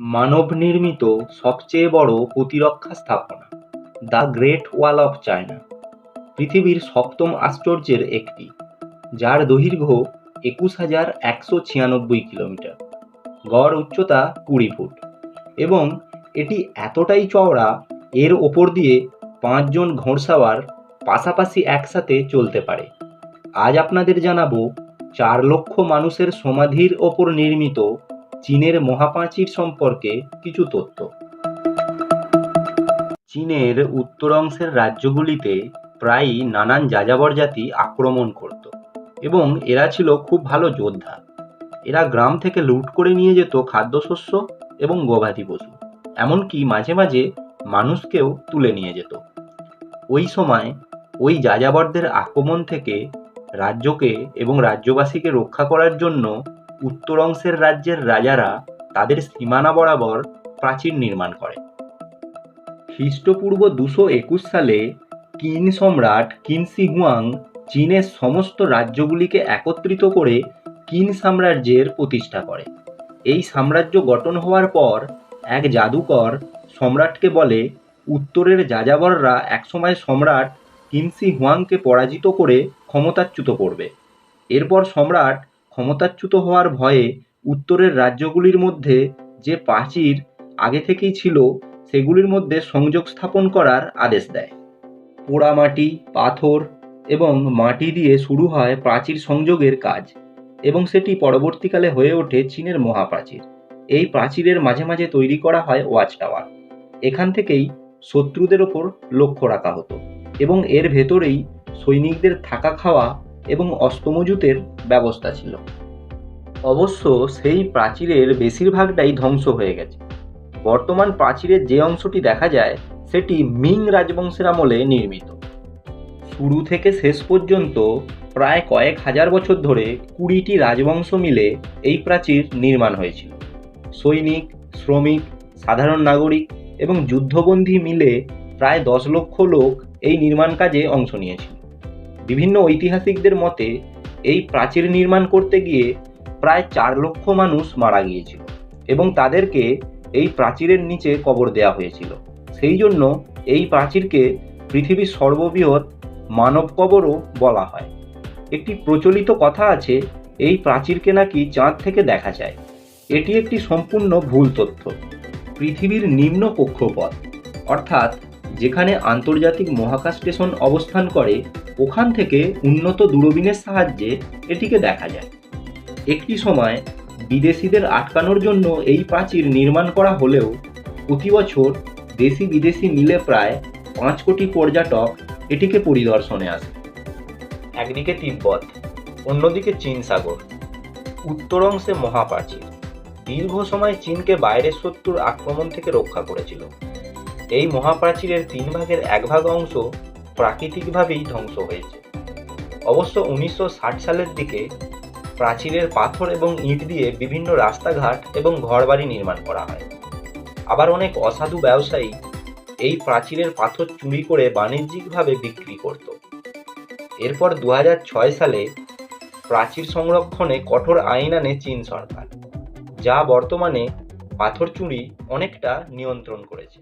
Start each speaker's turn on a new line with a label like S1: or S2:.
S1: মানব নির্মিত সবচেয়ে বড় প্রতিরক্ষা স্থাপনা the great wall of China পৃথিবীর সপ্তম আশ্চর্যের একটি, যার দৈর্ঘ্য ২১,১৯৬ কিলোমিটার, গড় উচ্চতা ২০ ফুট এবং এটি এতটাই চওড়া এর ওপর দিয়ে ৫ জন ঘোড়সাওয়ার পাশাপাশি একসাথে চলতে পারে। আজ আপনাদের জানাবো ৪ লক্ষ মানুষের সমাধির ওপর নির্মিত চীনের মহাপ্রাচীর সম্পর্কে কিছু তথ্য। চীনের উত্তর অংশের রাজ্যগুলিতে প্রায়ই নানান যাযাবর জাতি আক্রমণ করত এবং এরা ছিল খুব ভালো যোদ্ধা। এরা গ্রাম থেকে লুট করে নিয়ে যেত খাদ্যশস্য এবং গবাদি পশু, এমনকি মাঝে মাঝে মানুষকেও তুলে নিয়ে যেত। ওই সময় ওই যাযাবরদের আক্রমণ থেকে রাজ্যকে এবং রাজ্যবাসীকে রক্ষা করার জন্য উত্তর অংশের রাজ্যের রাজারা তাদের সীমানা বরাবর প্রাচীর নির্মাণ করে। খ্রিস্টপূর্ব ২২১ সালে কিন সম্রাট কিন শি হুয়াং চীনের সমস্ত রাজ্যগুলিকে একত্রিত করে কিন সাম্রাজ্যের প্রতিষ্ঠা করে। এই সাম্রাজ্য গঠন হওয়ার পর এক জাদুকর সম্রাটকে বলে উত্তরের যাযাবররা একসময় সম্রাট কিন শি হুয়াংকে পরাজিত করে ক্ষমতাচ্যুত করবে। এরপর সম্রাট ক্ষমতাচ্যুত হওয়ার ভয়ে উত্তরের রাজ্যগুলির মধ্যে যে প্রাচীর আগে থেকেই ছিল সেগুলির মধ্যে সংযোগ স্থাপন করার আদেশ দেয়। পোড়ামাটি, পাথর এবং মাটি দিয়ে শুরু হয় প্রাচীর সংযোগের কাজ এবং সেটি পরবর্তীকালে হয়ে ওঠে চীনের মহাপ্রাচীর। এই প্রাচীরের মাঝে মাঝে তৈরি করা হয় ওয়াচ টাওয়ার। এখান থেকেই শত্রুদের ওপর লক্ষ্য রাখা হতো এবং এর ভেতরেই সৈনিকদের থাকা খাওয়া এবং অস্ত্র মজুতের ব্যবস্থা ছিল। অবশ্য সেই প্রাচীরের বেশিরভাগটাই ধ্বংস হয়ে গেছে। বর্তমান প্রাচীরের যে অংশটি দেখা যায় সেটি মিং রাজবংশের আমলে নির্মিত। শুরু থেকে শেষ পর্যন্ত প্রায় কয়েক হাজার বছর ধরে ২০টি রাজবংশ মিলে এই প্রাচীর নির্মাণ হয়েছিল। সৈনিক, শ্রমিক, সাধারণ নাগরিক এবং যুদ্ধবন্দী মিলে প্রায় ১০ লক্ষ লোক এই নির্মাণ কাজে অংশ নিয়েছিল। বিভিন্ন ঐতিহাসিকদের মতে এই প্রাচীর নির্মাণ করতে গিয়ে প্রায় ৪ লক্ষ মানুষ মারা গিয়েছিল এবং তাদেরকে এই প্রাচীরের নিচে কবর দেওয়া হয়েছিল। সেই জন্য এই প্রাচীরকে পৃথিবীর সর্ববৃহৎ মানব কবরও বলা হয়। একটি প্রচলিত কথা আছে এই প্রাচীরকে নাকি চাঁদ থেকে দেখা যায়। এটি একটি সম্পূর্ণ ভুল তথ্য। পৃথিবীর নিম্ন কক্ষপথ, অর্থাৎ যেখানে আন্তর্জাতিক মহাকাশ স্টেশন অবস্থান করে, ওখান থেকে উন্নত দূরবীনের সাহায্যে এটিকে দেখা যায়। একটি সময় বিদেশিদের আটকানোর জন্য এই প্রাচীর নির্মাণ করা হলেও প্রতি বছর দেশি বিদেশি মিলে প্রায় ৫ কোটি পর্যটক এটিকে পরিদর্শনে আসে। একদিকে তিব্বত, অন্যদিকে চীন সাগর। উত্তর অংশে মহাপ্রাচীর দীর্ঘ সময় চীনকে বাইরের শত্রুর আক্রমণ থেকে রক্ষা করেছিল। এই মহাপ্রাচীরের ৩ ভাগের ১ ভাগ অংশ প্রাকৃতিকভাবেই ধ্বংস হয়েছে। অবশ্য ১৯৬০ সালের দিকে প্রাচীরের পাথর এবং ইট দিয়ে বিভিন্ন রাস্তাঘাট এবং ঘরবাড়ি নির্মাণ করা হয়। আবার অনেক অসাধু ব্যবসায়ী এই প্রাচীরের পাথর চুরি করে বাণিজ্যিকভাবে বিক্রি করত। এরপর ২০০৬ সালে প্রাচীর সংরক্ষণে কঠোর আইন আনে চীন সরকার, যা বর্তমানে পাথর চুরি অনেকটা নিয়ন্ত্রণ করেছে।